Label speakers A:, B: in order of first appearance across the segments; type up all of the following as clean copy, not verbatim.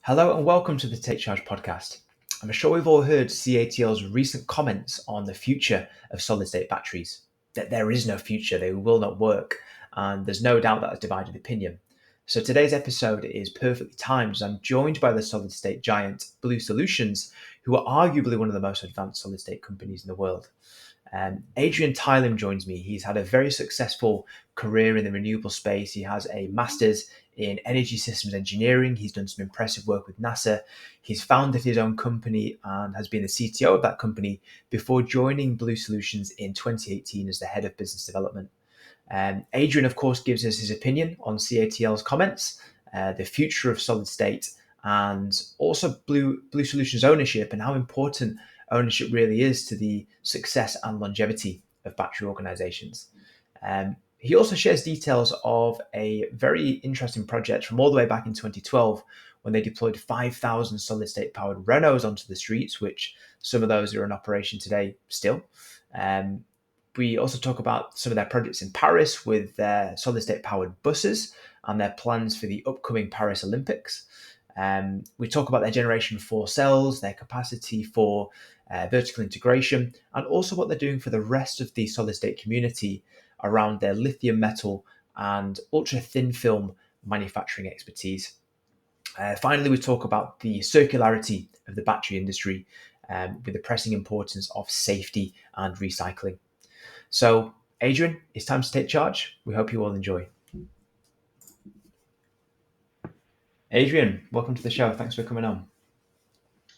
A: Hello and welcome to the Take Charge podcast. I'm sure we've all heard CATL's recent comments on the future of solid state batteries, that there is no future, they will not work, and there's no doubt that has divided opinion. So today's episode is perfectly timed as I'm joined by the solid state giant Blue Solutions, who are arguably one of the most advanced solid state companies in the world. Adrian Tylim joins me. He's had a very successful career in the renewable space. He has a master's in energy systems engineering. He's done some impressive work with NASA. He's founded his own company and has been the CTO of that company before joining Blue Solutions in 2018 as the head of business development. Adrian, of course, gives us his opinion on CATL's comments, the future of solid state, and also Blue Solutions ownership and how important ownership really is to the success and longevity of battery organizations. He also shares details of a very interesting project from all the way back in 2012 when they deployed 5,000 solid state powered Renaults onto the streets, which some of those are in operation today still. We also talk about some of their projects in Paris with their solid state powered buses and their plans for the upcoming Paris Olympics. We talk about their Generation 4 cells, their capacity for vertical integration, and also what they're doing for the rest of the solid state community around their lithium-metal and ultra-thin film manufacturing expertise. Finally, we talk about the circularity of the battery industry with the pressing importance of safety and recycling. So, Adrian, it's time to take charge. We hope you all enjoy. Adrian, welcome to the show. Thanks for coming on.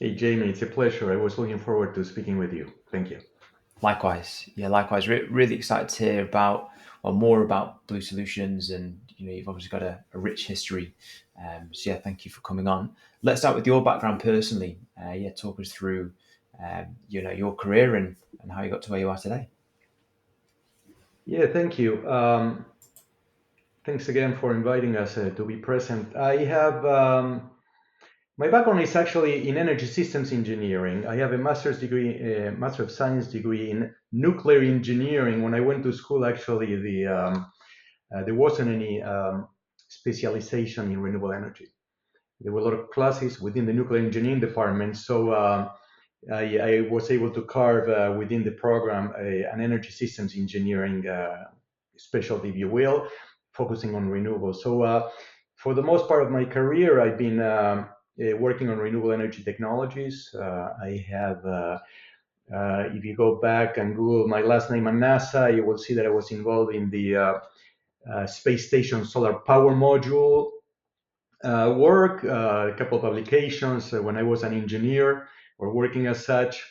B: Hey, Jamie, it's a pleasure. I was looking forward to speaking with you. Thank you.
A: Likewise. Really excited to hear more about Blue Solutions, and you've obviously got a rich history. Thank you for coming on. Let's start with your background personally. Talk us through, your career and how you got to where you are today.
B: Yeah, thank you. Thanks again for inviting us to be present. I have my background is actually in energy systems engineering. I have a master's degree, Master of Science degree in nuclear engineering. When I went to school, actually, there wasn't any specialization in renewable energy. There were a lot of classes within the nuclear engineering department, so I was able to carve within the program an energy systems engineering specialty, if you will, focusing on renewables. So for the most part of my career, I've been working on renewable energy technologies. I have, if you go back and Google my last name at NASA, you will see that I was involved in the space station solar power module work, a couple of publications when I was an engineer or working as such.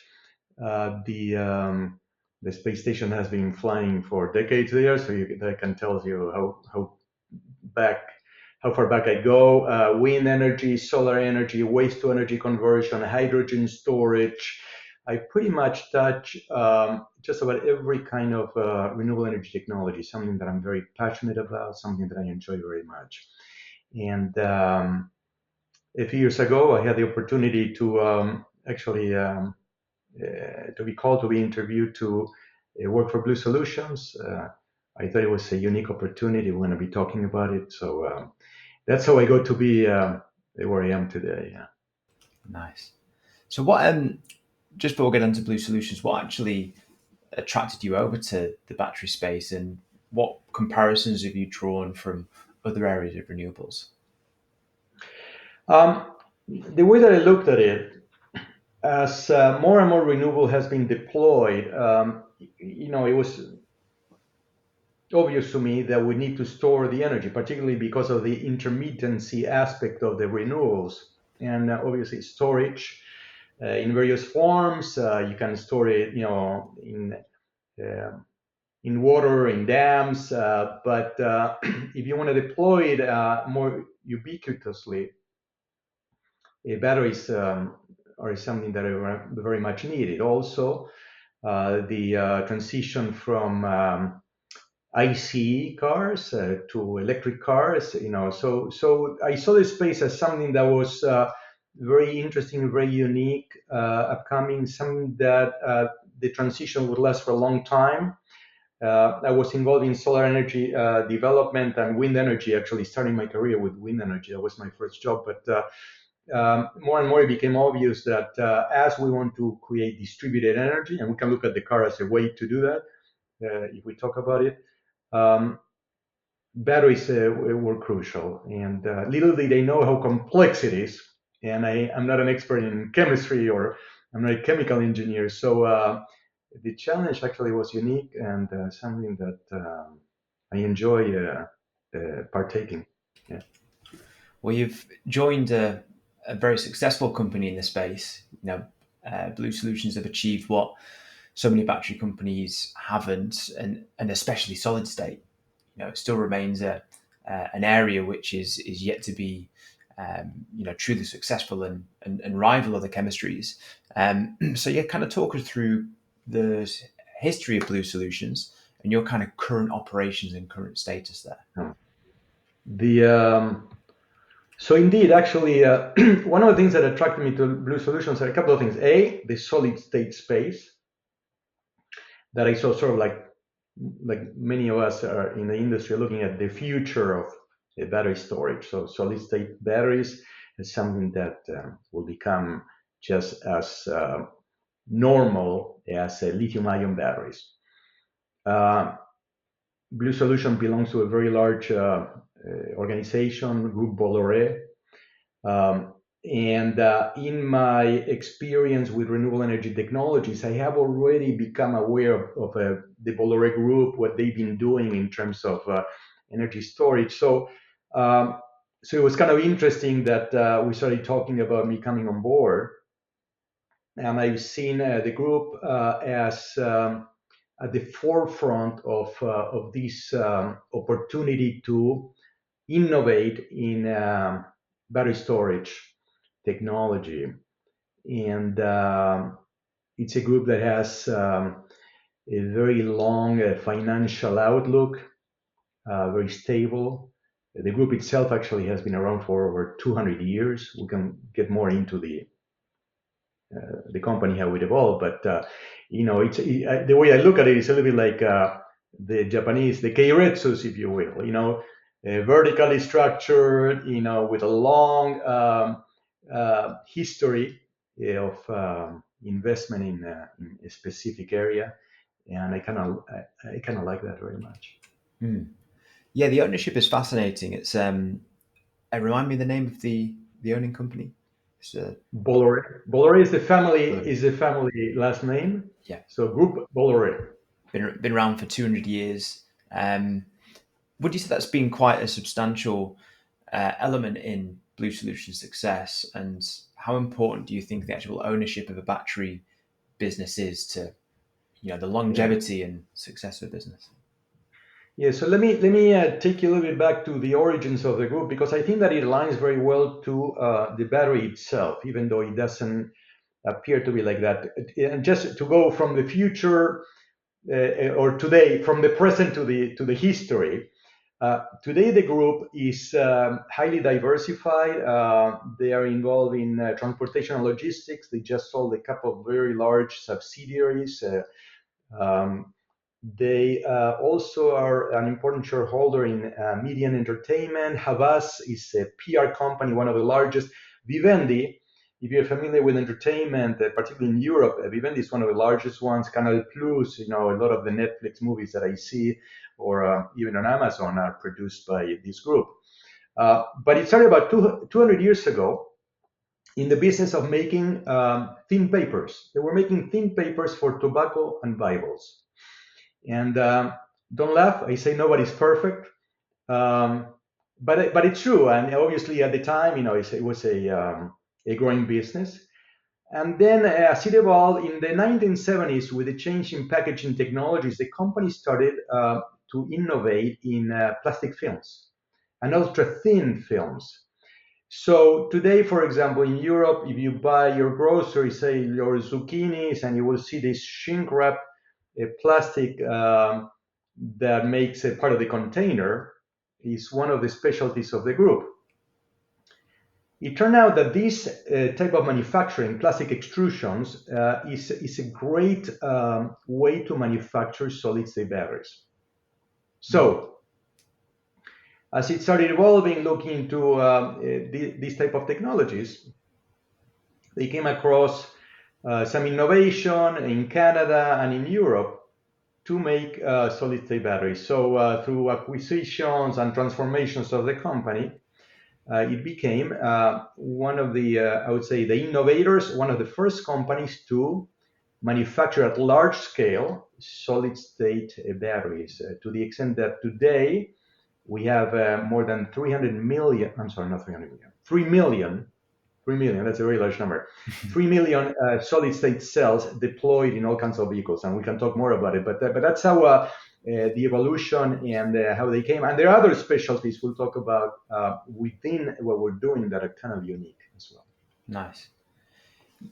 B: The space station has been flying for decades there, so that can tell you how far back I go. Wind energy, solar energy, waste to energy conversion, hydrogen storage. I pretty much touch just about every kind of renewable energy technology, something that I'm very passionate about, something that I enjoy very much. And a few years ago, I had the opportunity to to be called to be interviewed to work for Blue Solutions. I thought it was a unique opportunity. We're going to be talking about it. So that's how I got to be where I am today. Yeah.
A: Nice. So what, just before we get into Blue Solutions, what actually attracted you over to the battery space, and what comparisons have you drawn from other areas of renewables?
B: The way that I looked at it, as more and more renewable has been deployed, it was obvious to me that we need to store the energy, particularly because of the intermittency aspect of the renewables, and obviously storage in various forms. You can store it, in water, in dams, but if you want to deploy it more ubiquitously, batteries are something that are very much needed. Also, the transition from ICE cars to electric cars, so I saw this space as something that was very interesting, very unique, upcoming, something that the transition would last for a long time. I was involved in solar energy development and wind energy, actually starting my career with wind energy. That was my first job, but more and more it became obvious that as we want to create distributed energy, and we can look at the car as a way to do that, if we talk about it, batteries were crucial. And little did they know how complex it is. And I'm not an expert in chemistry, or I'm not a chemical engineer. So the challenge actually was unique, and something that I enjoy partaking. Yeah.
A: Well, you've joined a very successful company in the space. Blue Solutions have achieved what so many battery companies haven't, and especially SolidState. It still remains an area which is yet to be truly successful and rival other chemistries. So yeah, kind of talk us through the history of Blue Solutions and your kind of current operations and current status there.
B: So indeed, actually, one of the things that attracted me to Blue Solutions are a couple of things. A, the solid state space that I saw, sort of like many of us are in the industry looking at the future of battery storage. So solid state batteries is something that will become just as normal as lithium-ion batteries. Blue Solution belongs to a very large organization, Group Bolloré. And in my experience with renewable energy technologies, I have already become aware of the Bolloré Group, what they've been doing in terms of energy storage. So it was kind of interesting that we started talking about me coming on board. And I've seen the group as at the forefront of this opportunity to innovate in battery storage technology. And it's a group that has a very long financial outlook, very stable. The group itself actually has been around for over 200 years. We can get more into the company, how it evolved, but it's the way I look at it is a little bit like the Japanese, the keiretsus, if you will. Vertically structured, with a long history of investment in a specific area, and I kind of like that very much.
A: Yeah, the ownership is fascinating. It's remind me the name of the owning company.
B: Bolloré. Bolloré is the family last name.
A: Yeah.
B: So Group Bolloré.
A: Been around for 200 years. Would you say that's been quite a substantial element in Blue Solutions' success? And how important do you think the actual ownership of a battery business is to, the longevity and success of a business?
B: Yeah, so let me take you a little bit back to the origins of the group, because I think that it aligns very well to the battery itself, even though it doesn't appear to be like that. And just to go from the future or today, from the present to the history. Today, the group is highly diversified. They are involved in transportation and logistics. They just sold a couple of very large subsidiaries. They also are an important shareholder in media and entertainment. Havas is a PR company, one of the largest. Vivendi, if you're familiar with entertainment, particularly in Europe, Vivendi is one of the largest ones. Canal Plus, a lot of the Netflix movies that I see, or even on Amazon, are produced by this group. But it started about 200 years ago in the business of making thin papers. They were making thin papers for tobacco and Bibles. And don't laugh, I say nobody's perfect, but it's true. And obviously at the time, it was a growing business. And then as it evolved in the 1970s, with the change in packaging technologies, the company started to innovate in plastic films and ultra thin films. So today, for example, in Europe, if you buy your groceries, say your zucchinis, and you will see this shrink wrap plastic that makes a part of the container, is one of the specialties of the group. It turned out that this type of manufacturing, plastic extrusions, is a great way to manufacture solid-state batteries. So as it started evolving, looking into these type of technologies, they came across some innovation in Canada and in Europe to make solid-state batteries. So through acquisitions and transformations of the company, it became one of the, I would say, the innovators, one of the first companies to manufacture at large scale solid-state batteries, to the extent that today we have more than 300 million, I'm sorry, not 300 million, 3 million, that's a very large number, 3 million solid-state cells deployed in all kinds of vehicles. And we can talk more about it, but that's how the evolution and how they came. And there are other specialties we'll talk about within what we're doing that are kind of unique as well.
A: Nice.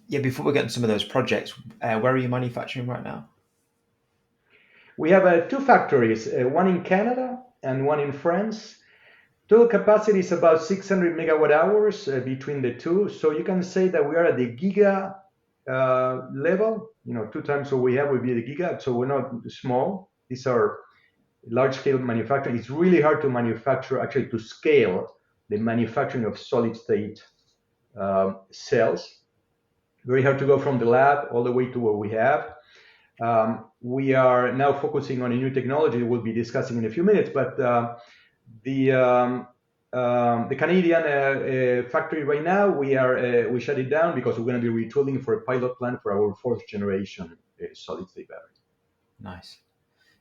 A: Yeah, before we get into some of those projects, where are you manufacturing right now?
B: We have two factories, one in Canada and one in France. Total capacity is about 600 megawatt hours between the two. So you can say that we are at the giga level. 2 times what we have would be the giga. So we're not small. These are large scale manufacturing. It's really hard to manufacture, actually to scale the manufacturing of solid state cells. Very hard to go from the lab all the way to what we have. We are now focusing on a new technology we'll be discussing in a few minutes, but the Canadian factory right now, we shut it down because we're going to be retooling for a pilot plant for our 4th generation solid-state battery.
A: Nice.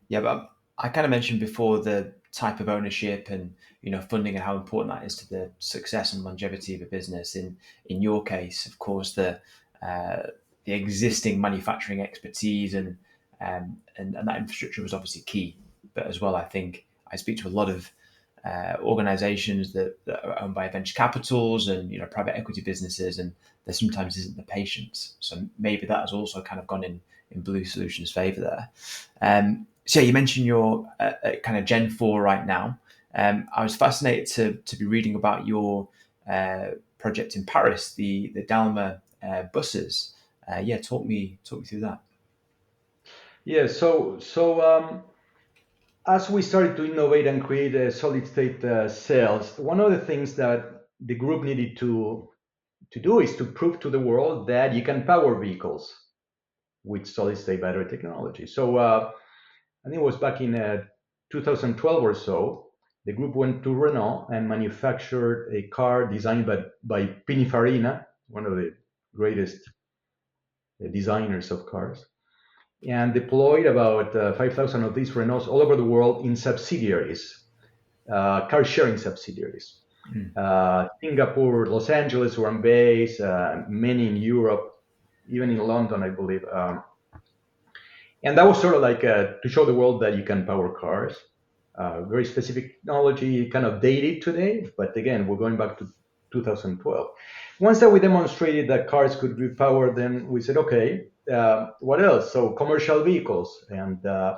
A: Yeah, but I kind of mentioned before the type of ownership and funding and how important that is to the success and longevity of a business. In your case, of course, the existing manufacturing expertise and that infrastructure was obviously key. But as well, I think I speak to a lot of organizations that are owned by venture capitals and private equity businesses, and there sometimes isn't the patience. So maybe that has also kind of gone in Blue Solutions' favor there. So you mentioned you're at kind of Gen 4 right now. I was fascinated to be reading about your project in Paris, the Daimler buses. Talk me through that.
B: Yeah, so as we started to innovate and create solid-state cells, one of the things that the group needed to do is to prove to the world that you can power vehicles with solid-state battery technology. So I think it was back in 2012 or so, the group went to Renault and manufactured a car designed by Pininfarina, one of the greatest designers of cars, and deployed about 5,000 of these Renaults all over the world in subsidiaries, car sharing subsidiaries. Singapore, Los Angeles were on base, many in Europe, even in London, I believe. And that was sort of like to show the world that you can power cars. Very specific technology, kind of dated today, but again, we're going back to 2012. Once that we demonstrated that cars could be powered, then we said, okay, what else? So commercial vehicles. And a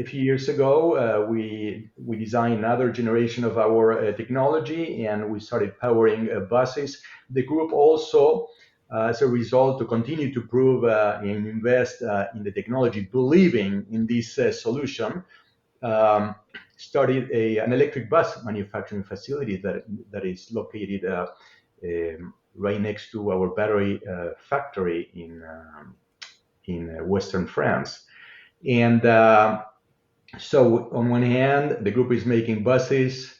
B: few years ago, we designed another generation of our technology, and we started powering buses. The group also, as a result, to continue to prove and invest in the technology, believing in this solution, started an electric bus manufacturing facility that is located right next to our battery factory in Western France. And so on one hand, the group is making buses,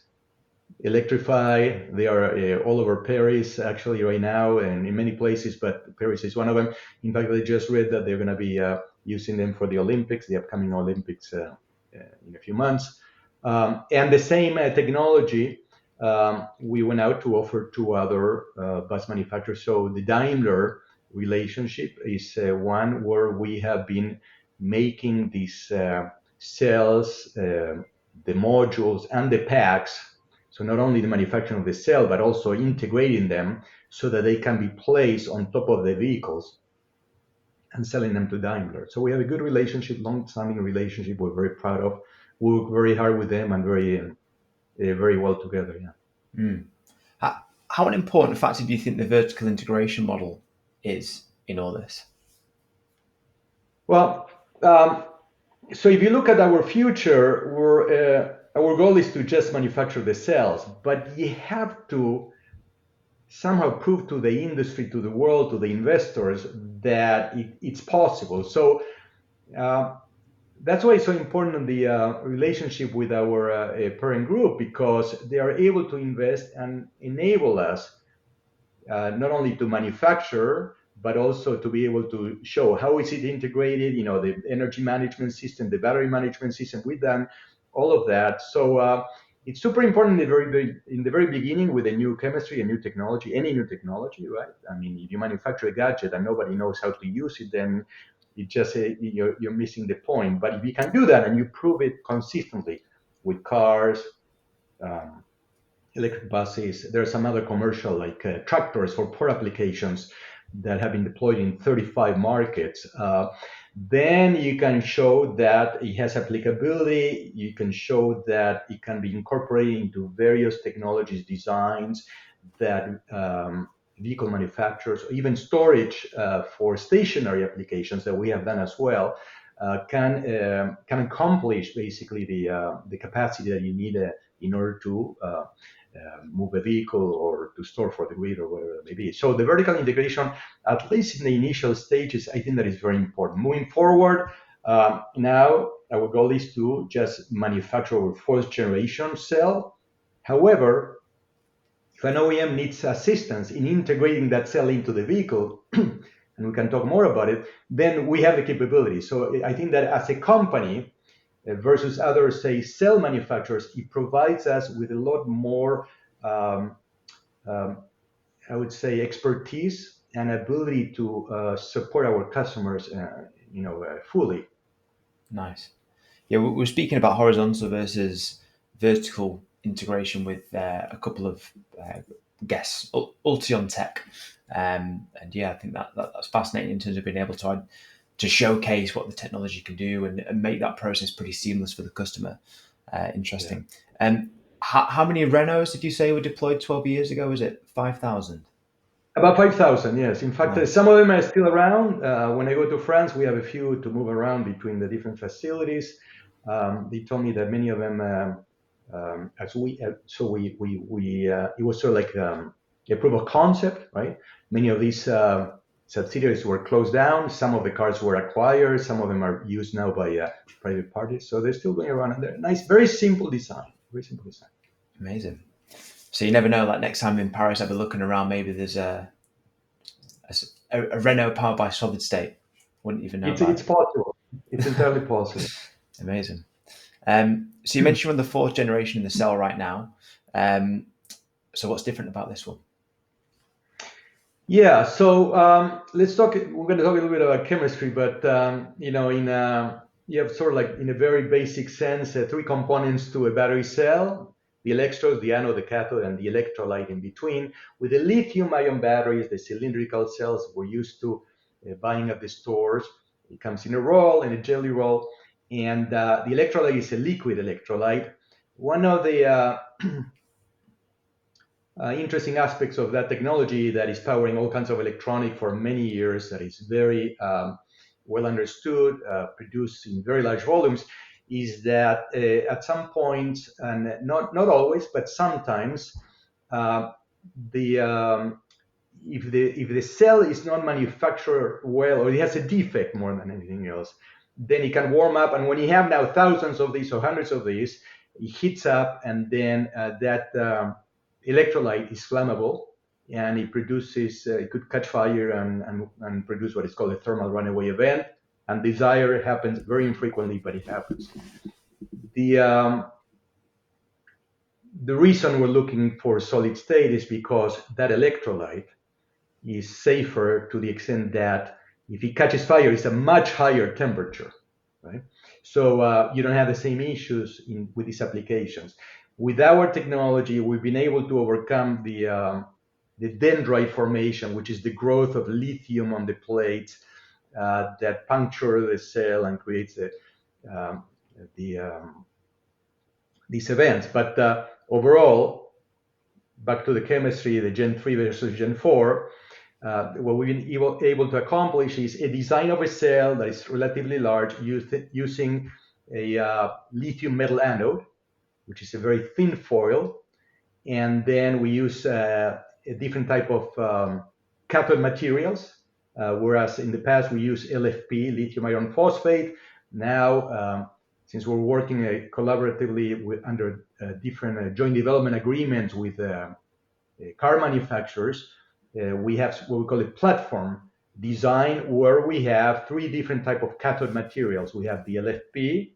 B: electrify. They are all over Paris, actually, right now, and in many places, but Paris is one of them. In fact, I just read that they're going to be using them for the Olympics, the upcoming Olympics in a few months. And the same technology we went out to offer to other bus manufacturers. So the Daimler relationship is one where we have been making these cells, the modules, and the packs. So not only the manufacturing of the cell, but also integrating them so that they can be placed on top of the vehicles and selling them to Daimler. So we have a good relationship, long-standing relationship we're very proud of. We work very hard with them and very well together. Yeah.
A: How an important factor do you think the vertical integration model is in all this?
B: Well, so if you look at our future, we're our goal is to just manufacture the cells, but you have to somehow prove to the industry, to the world, to the investors that it's possible. So that's why it's so important the relationship with our parent group, because they are able to invest and enable us not only to manufacture, but also to be able to show how is it integrated, the energy management system, the battery management system with them, all of that. So it's super important in the very beginning with a new chemistry, a new technology, any new technology, right? I mean, if you manufacture a gadget and nobody knows how to use it, then it just you're missing the point. But if you can do that and you prove it consistently with cars, um, electric buses. There are some other commercial like tractors for port applications that have been deployed in 35 markets. Then you can show that it has applicability. You can show that it can be incorporated into various technologies designs that vehicle manufacturers, or even storage for stationary applications that we have done as well, can accomplish basically the capacity that you need in order to move a vehicle or to store for the grid or whatever it may be. So the vertical integration, at least in the initial stages, I think that is very important. Moving forward, now our goal is to just manufacture our fourth generation cell. However, if an OEM needs assistance in integrating that cell into the vehicle, and we can talk more about it, then we have the capability. So I think that as a company, versus other, say, cell manufacturers, it provides us with a lot more, I would say, expertise and ability to support our customers, fully.
A: Nice. Yeah, we're speaking about horizontal versus vertical integration with a couple of guests, Ultion Tech, and yeah, I think that's fascinating in terms of being able to showcase what the technology can do and make that process pretty seamless for the customer. Interesting. And how many Renaults did you say were deployed 12 years ago? Was it 5,000?
B: About 5,000, yes. In fact,
A: Nice.
B: some of them are still around. When I go to France, we have a few to move around between the different facilities. They told me that many of them, as we, so we it was sort of like a proof of concept, right? Many of these subsidiaries were closed down. Some of the cars were acquired. Some of them are used now by private parties. So they're still going around, and they're nice, very simple design. Very simple design.
A: Amazing. So you never know. Like next time in Paris, I'll be looking around. Maybe there's a Renault powered by SolidState. Wouldn't even know about
B: It's possible. It's entirely possible.
A: it. Amazing. So you mentioned you're on the fourth generation in the cell right now. So what's different about this one?
B: Yeah, so let's talk. We're going to talk a little bit about chemistry, but you have sort of like in a very basic sense, three components to a battery cell: the electrodes, the anode, the cathode, and the electrolyte in between. With the lithium-ion batteries, the cylindrical cells we're used to buying at the stores, it comes in a roll, in a jelly roll, and the electrolyte is a liquid electrolyte. One of the interesting aspects of that technology that is powering all kinds of electronic for many years, that is very well understood, produced in very large volumes, is that at some point, and not always, but sometimes, if the cell is not manufactured well, or it has a defect more than anything else, then it can warm up, and when you have now thousands of these or hundreds of these, it heats up, and then that electrolyte is flammable, and it produces, it could catch fire and produce what is called a thermal runaway event. And desire happens very infrequently, but it happens. The reason we're looking for solid state is because that electrolyte is safer to the extent that if it catches fire, it's a much higher temperature, right? So you don't have the same issues with these applications. With our technology, we've been able to overcome the dendrite formation, which is the growth of lithium on the plates that puncture the cell and creates these events. But overall, back to the chemistry, the Gen 3 versus Gen 4, what we've been able to accomplish is a design of a cell that is relatively large using a lithium metal anode. which is a very thin foil. And then we use a different type of cathode materials, whereas in the past we used LFP, lithium iron phosphate. Now, since we're working collaboratively under different joint development agreements with car manufacturers, we have what we call a platform design, where we have three different type of cathode materials. We have the LFP,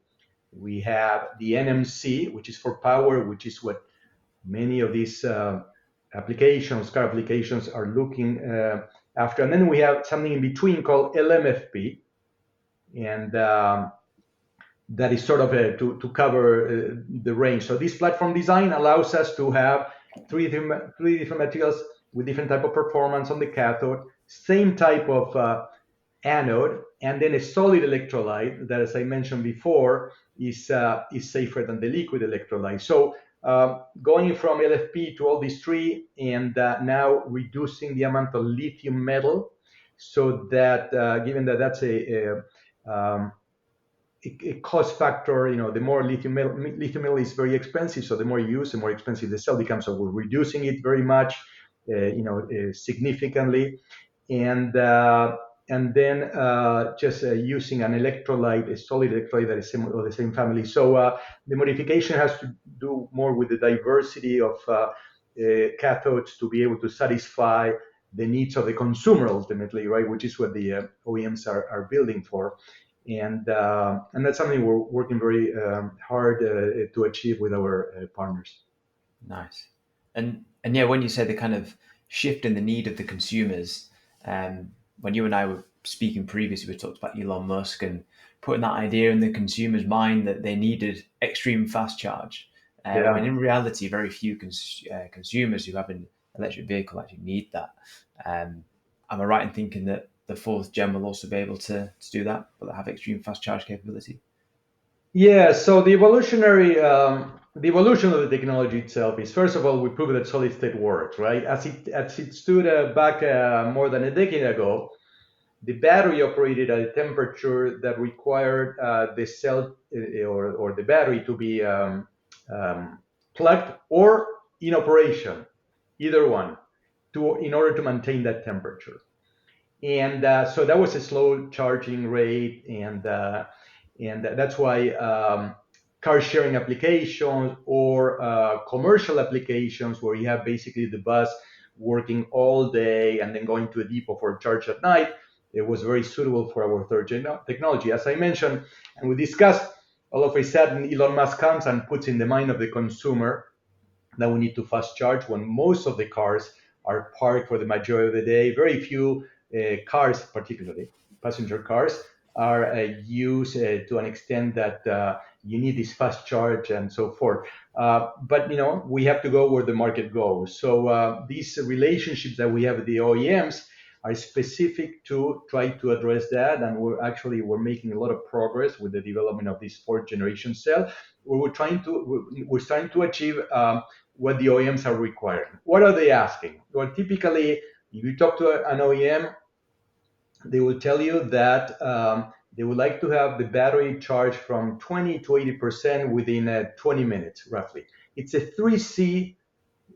B: we have the NMC, which is for power, which is what many of these applications, car applications, are looking after. And then we have something in between called LMFP, and that is sort of to cover the range. So this platform design allows us to have three different materials with different type of performance on the cathode, same type of anode, and then a solid electrolyte that, as I mentioned before, is safer than the liquid electrolyte. So going from LFP to all these three, and now reducing the amount of lithium metal, so that given that that's a cost factor, the more lithium metal is very expensive, so the more you use, the more expensive the cell becomes. So we're reducing it very much, significantly, and then just using an electrolyte, a solid electrolyte that is of the same family. So the modification has to do more with the diversity of cathodes to be able to satisfy the needs of the consumer ultimately, right? Which is what the OEMs are building for. And that's something we're working very hard to achieve with our partners.
A: Nice. And yeah, when you say the kind of shift in the need of the consumers, when you and I were speaking previously, we talked about Elon Musk and putting that idea in the consumer's mind that they needed extreme fast charge. When in reality, very few consumers who have an electric vehicle actually need that. Am I right in thinking that the fourth gen will also be able to do that, but have extreme fast charge capability?
B: Yeah, so the evolution of the technology itself is, first of all, we proved that SolidState works, right? As it stood back more than a decade ago, the battery operated at a temperature that required the cell or the battery to be plugged or in operation, either one, in order to maintain that temperature. And so that was a slow charging rate, and that's why car sharing applications or commercial applications where you have basically the bus working all day and then going to a depot for a charge at night, it was very suitable for our third gen technology. As I mentioned, and we discussed, all of a sudden Elon Musk comes and puts in the mind of the consumer that we need to fast charge when most of the cars are parked for the majority of the day. Very few cars, particularly passenger cars, are used to an extent that you need this fast charge and so forth. But we have to go where the market goes. So these relationships that we have with the OEMs are specific to try to address that, and we're making a lot of progress with the development of this fourth generation cell. We're starting to achieve what the OEMs are requiring. What are they asking? Well, typically, if you talk to an OEM, they will tell you that they would like to have the battery charged from 20 to 80% within 20 minutes, roughly. It's a 3C,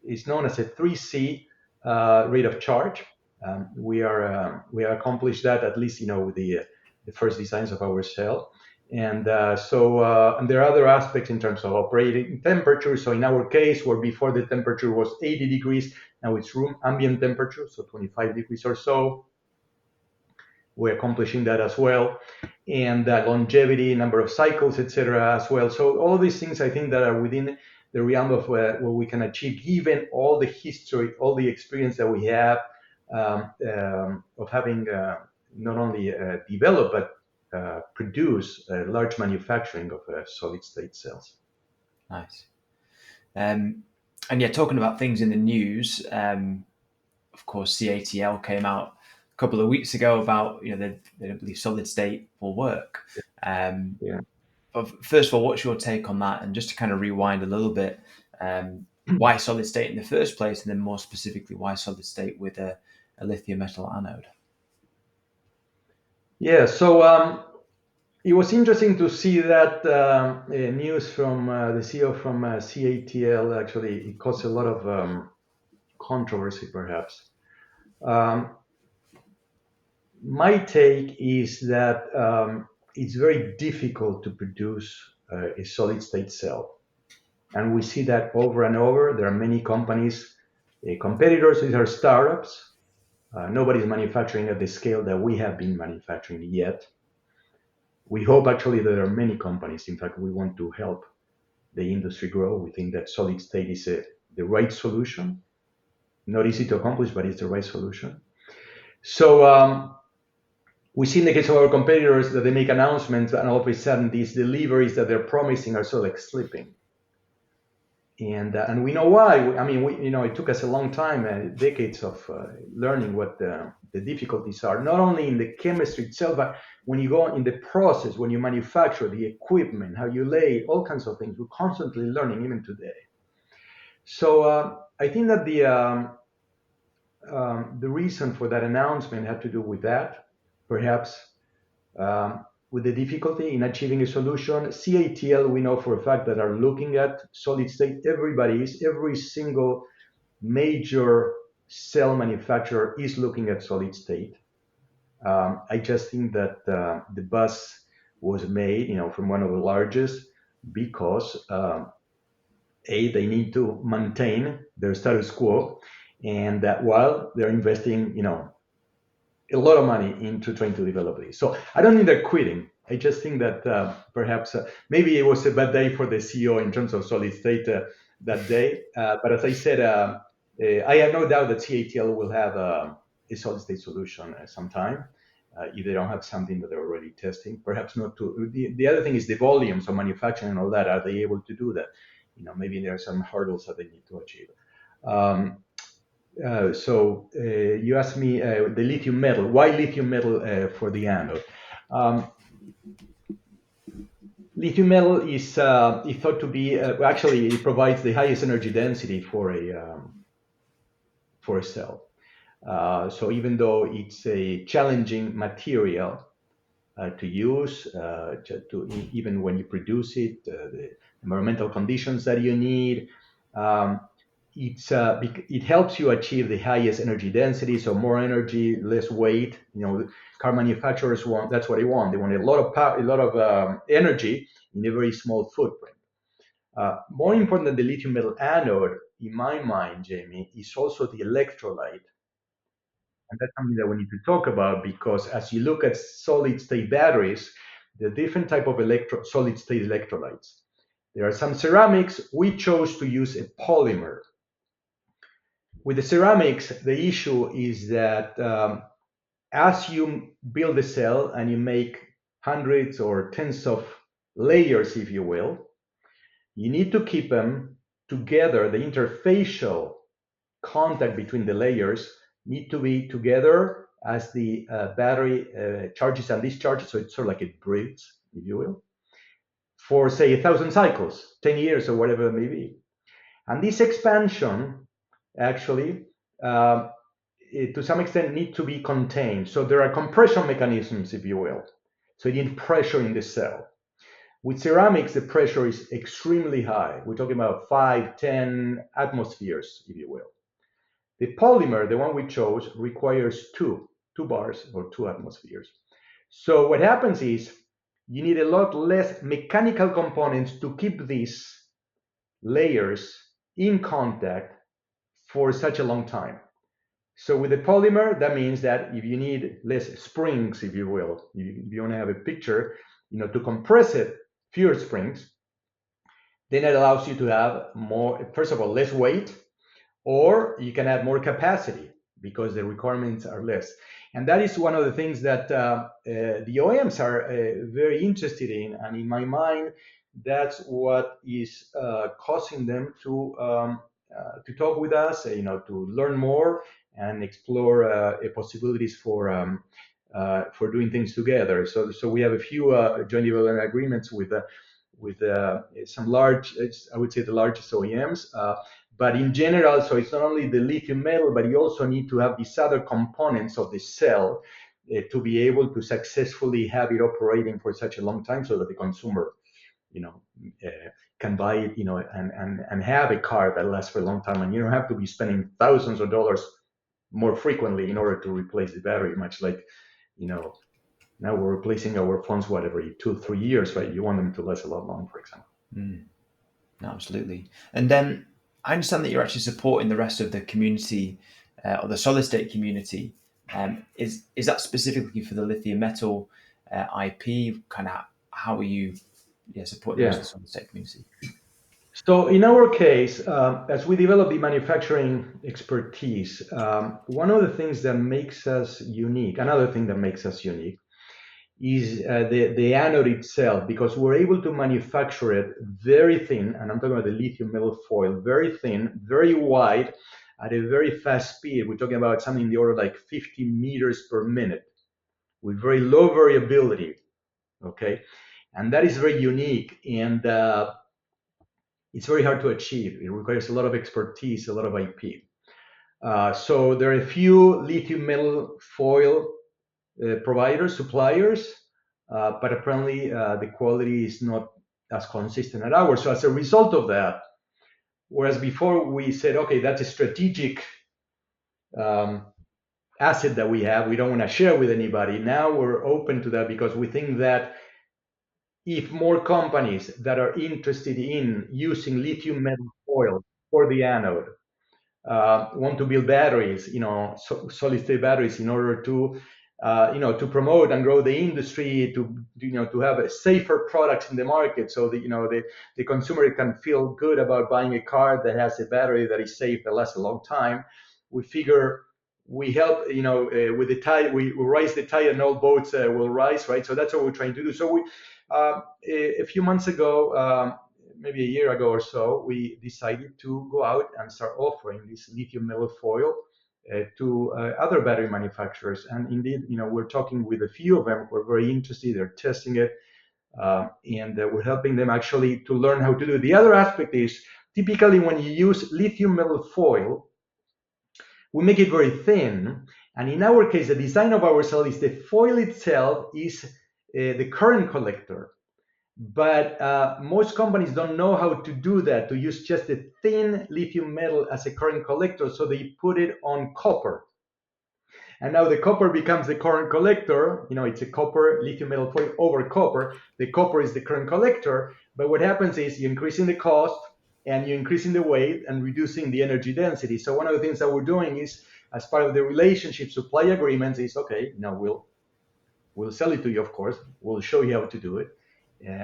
B: it's known as a 3C rate of charge. We accomplished that, at least with the first designs of our cell. And and there are other aspects in terms of operating temperature. So in our case, where before the temperature was 80 degrees, now it's room ambient temperature, so 25 degrees or so. We're accomplishing that as well. And longevity, number of cycles, etc. as well. So all of these things, I think, that are within the realm of what we can achieve, given all the history, all the experience that we have of having not only developed, but produce large manufacturing of solid state cells.
A: Nice. And yeah, talking about things in the news, of course, CATL came out a couple of weeks ago about, they don't believe solid state will work. But first of all, what's your take on that? And just to kind of rewind a little bit, why solid state in the first place? And then more specifically, why solid state with a lithium metal anode?
B: Yeah, so It was interesting to see that news from the CEO from CATL. Actually, it caused a lot of controversy, perhaps. My take is that it's very difficult to produce a solid state cell. And we see that over and over. There are many companies, competitors. These are startups. Nobody's manufacturing at the scale that we have been manufacturing yet. We hope actually that there are many companies. In fact, we want to help the industry grow. We think that solid state is the right solution. Not easy to accomplish, but it's the right solution. So we see in the case of our competitors that they make announcements, and all of a sudden these deliveries that they're promising are sort of like slipping. And we know why. I mean, it took us a long time, decades of learning what the difficulties are, not only in the chemistry itself, but when you go in the process, when you manufacture the equipment, how you lay, all kinds of things. We're constantly learning, even today. So I think that the reason for that announcement had to do with that, perhaps with the difficulty in achieving a solution. CATL, we know for a fact that are looking at solid state. Every single major cell manufacturer is looking at solid state. I just think that the buzz was made, from one of the largest because they need to maintain their status quo, and that while they're investing, a lot of money into trying to develop this. So I don't think they're quitting. I just think that perhaps maybe it was a bad day for the CEO in terms of solid state that day. But as I said, I have no doubt that CATL will have a solid state solution sometime. If they don't have something that they're already testing, perhaps not to. The other thing is the volumes of manufacturing and all that. Are they able to do that? Maybe there are some hurdles that they need to achieve. So you asked me the lithium metal. Why lithium metal for the anode? Lithium metal is thought to be actually it provides the highest energy density for a cell. So even though it's a challenging material to use, even when you produce it, the environmental conditions that you need. It helps you achieve the highest energy density, so more energy, less weight. Car manufacturers that's what they want. They want a lot of power, a lot of energy in a very small footprint. More important than the lithium metal anode, in my mind, Jamie, is also the electrolyte. And that's something that we need to talk about, because as you look at solid state batteries, the different type of solid state electrolytes. There are some ceramics. We chose to use a polymer. With the ceramics, the issue is that as you build a cell and you make hundreds or tens of layers, if you will, you need to keep them together. The interfacial contact between the layers need to be together as the battery charges and discharges. So it's sort of like it breathes, if you will, for say 1,000 cycles, 10 years or whatever it may be. And this expansion actually, to some extent, need to be contained. So there are compression mechanisms, if you will. So you need pressure in the cell. With ceramics, the pressure is extremely high. We're talking about 5, 10 atmospheres, if you will. The polymer, the one we chose, requires two bars or 2 atmospheres. So what happens is you need a lot less mechanical components to keep these layers in contact for such a long time. So with the polymer, that means that if you need less springs, if you will, if you want to have a picture, to compress it, fewer springs, then it allows you to have more, first of all, less weight, or you can have more capacity because the requirements are less. And that is one of the things that the OEMs are very interested in. And in my mind, that's what is causing them to talk with us, to learn more and explore possibilities for doing things together. So we have a few joint development agreements with some large, I would say the largest OEMs. But in general, so it's not only the lithium metal, but you also need to have these other components of the cell to be able to successfully have it operating for such a long time, so that the consumer, can buy it, and have a car that lasts for a long time, and you don't have to be spending thousands of dollars more frequently in order to replace the battery. Much like, now we're replacing our phones every 2-3 years, right? You want them to last a lot longer, for example.
A: Absolutely. And then I understand that you're actually supporting the rest of the community, or the SolidState community. Is that specifically for the lithium-metal IP? Kind of how are you supporting the rest of the SolidState community?
B: So in our case, as we develop the manufacturing expertise, one of the things that makes us unique, another thing that makes us unique, is the anode itself, because we're able to manufacture it very thin, and I'm talking about the lithium metal foil, very thin, very wide, at a very fast speed. We're talking about something in the order of like 50 meters per minute, with very low variability, okay? And that is very unique, and it's very hard to achieve. It requires a lot of expertise, a lot of IP. So there are a few lithium metal foil providers, suppliers, but apparently the quality is not as consistent as ours. So as a result of that, whereas before we said, okay, that's a strategic asset that we have, we don't want to share with anybody. Now we're open to that, because we think that if more companies that are interested in using lithium metal foil for the anode want to build batteries, solid state batteries, in order to to promote and grow the industry, to have safer products in the market, so that the consumer can feel good about buying a car that has a battery that is safe, that lasts a long time. We figure we help, with the tide, we raise the tide and all boats will rise, right? So that's what we're trying to do. So we, a few months ago, maybe a year ago or so, we decided to go out and start offering this lithium metal foil to other battery manufacturers. And indeed, we're talking with a few of them who are very interested. They're testing it, and we're helping them actually to learn how to do it. The other aspect is, typically when you use lithium metal foil, we make it very thin. And in our case, the design of our cell is the foil itself is the current collector. But most companies don't know how to do that, to use just a thin lithium metal as a current collector, so they put it on copper. And now the copper becomes the current collector. It's a copper lithium metal foil over copper. The copper is the current collector. But what happens is you're increasing the cost, and you're increasing the weight and reducing the energy density. So one of the things that we're doing is, as part of the relationship supply agreements, is okay, we'll sell it to you, of course. We'll show you how to do it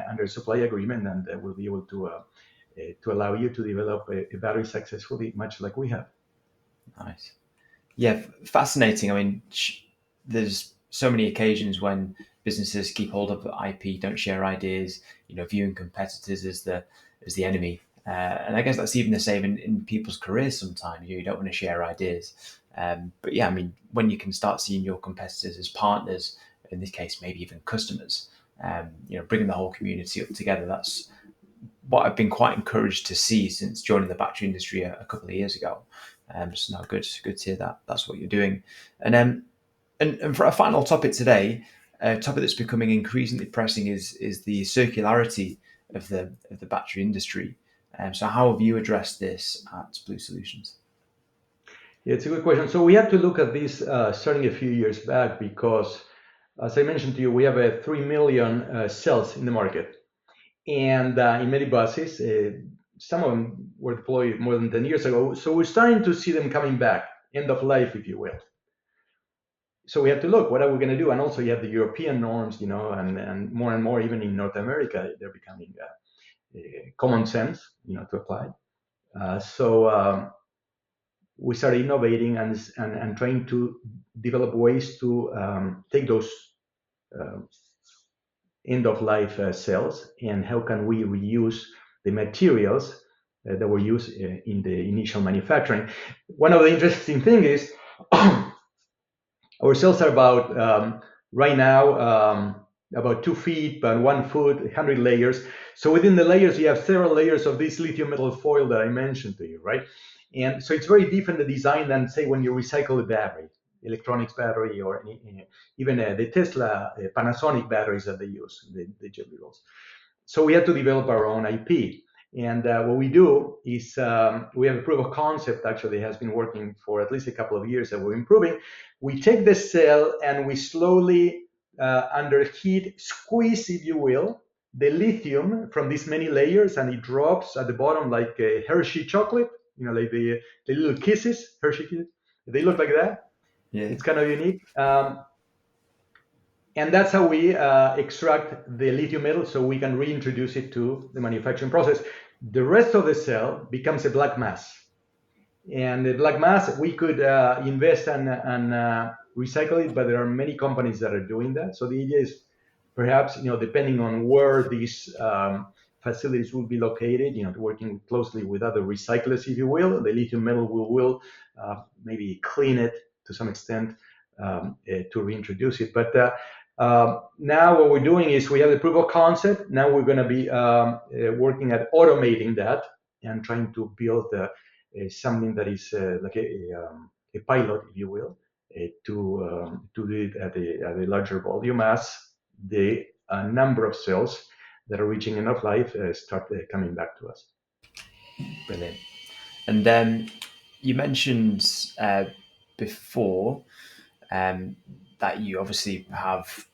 B: under a supply agreement, and we'll be able to allow you to develop a battery successfully, much like we have.
A: Nice. Yeah, fascinating. I mean, there's so many occasions when businesses keep hold of the IP, don't share ideas, viewing competitors as the enemy. And I guess that's even the same in people's careers sometimes. You don't want to share ideas. But yeah, I mean, when you can start seeing your competitors as partners, in this case, maybe even customers, bringing the whole community up together, that's what I've been quite encouraged to see since joining the battery industry a couple of years ago. So no, good to hear that that's what you're doing. And for our final topic today, a topic that's becoming increasingly pressing is the circularity of the battery industry. So how have you addressed this at Blue Solutions?
B: Yeah, it's a good question. So we have to look at this starting a few years back, because, as I mentioned to you, we have 3 million cells in the market. And in many buses, some of them were deployed more than 10 years ago. So we're starting to see them coming back, end of life, if you will. So we have to look, what are we going to do? And also you have the European norms, and more, even in North America, they're becoming common sense, to apply. So we started innovating and trying to develop ways to take those end-of-life cells, and how can we reuse the materials that were used in the initial manufacturing. One of the interesting things is our cells are about, right now, about 2 feet by 1 foot, 100 layers. So within the layers, you have several layers of this lithium metal foil that I mentioned to you, right? And so it's very different, the design, than, say, when you recycle a battery. electronics battery, or even the Tesla Panasonic batteries that they use, the jet fuels. So we had to develop our own IP. And what we do is we have a proof of concept, actually has been working for at least a couple of years, that we're improving. We take the cell and we slowly, under heat, squeeze, if you will, the lithium from these many layers, and it drops at the bottom like a Hershey chocolate, like the little kisses, Hershey kisses. They look like that.
A: Yeah.
B: It's kind of unique. And that's how we extract the lithium metal, so we can reintroduce it to the manufacturing process. The rest of the cell becomes a black mass. And the black mass, we could invest and recycle it, but there are many companies that are doing that. So the idea is perhaps, depending on where these facilities will be located, working closely with other recyclers, if you will, the lithium metal will maybe clean it to some extent to reintroduce it. But now what we're doing is we have the proof of concept. Now we're going to be working at automating that and trying to build something that is like a pilot, if you will, to do it at a larger volume as the number of cells that are reaching end of life start coming back to us.
A: Brilliant. And then you mentioned before that you obviously have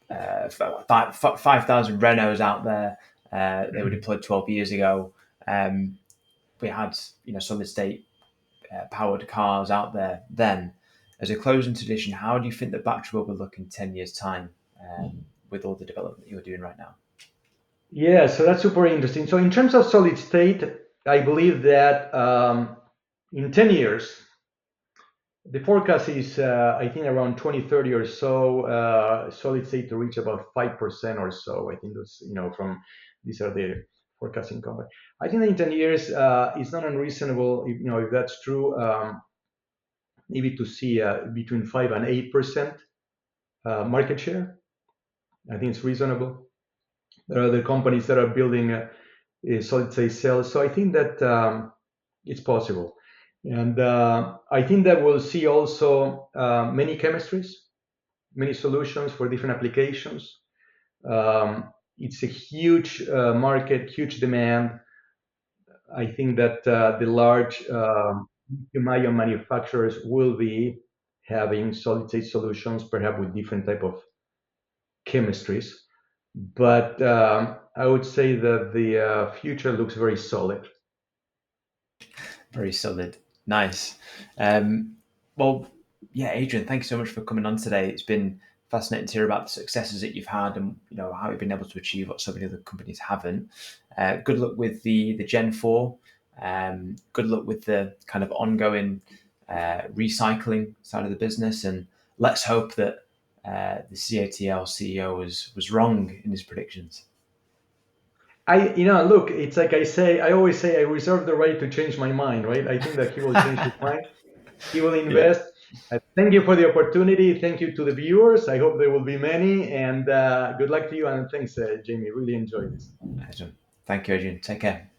A: 5,000 Renaults out there. They were deployed 12 years ago. We had, solid-state powered cars out there then. As a closing tradition, how do you think the battery will look in 10 years' time with all the development that you're doing right now?
B: Yeah, so that's super interesting. So in terms of solid state, I believe that in 10 years, the forecast is, I think, around 2030 or so, solid state to reach about 5% or so. I think that's, from these are the forecasting company. I think that in 10 years, it's not unreasonable, if that's true, maybe to see between 5 and 8% market share. I think it's reasonable. There are other companies that are building a solid-state cells, so I think that it's possible. And I think that we'll see also many chemistries, many solutions for different applications. It's a huge market, huge demand. I think that the large lithium-ion manufacturers will be having solid-state solutions, perhaps with different type of chemistries. But I would say that the future looks very solid.
A: Very solid. Nice. Well, yeah, Adrian, thank you so much for coming on today. It's been fascinating to hear about the successes that you've had and how you've been able to achieve what so many other companies haven't. Good luck with the Gen 4. Good luck with the kind of ongoing recycling side of the business, and let's hope that the CATL CEO was wrong in his predictions.
B: Look, it's like I always say, I reserve the right to change my mind, right? I think that he will change his mind. He will invest. Yeah. Thank you for the opportunity. Thank you to the viewers. I hope there will be many, and good luck to you. And thanks, Jamie. Really enjoyed this.
A: Thank you, Adrian. Take care.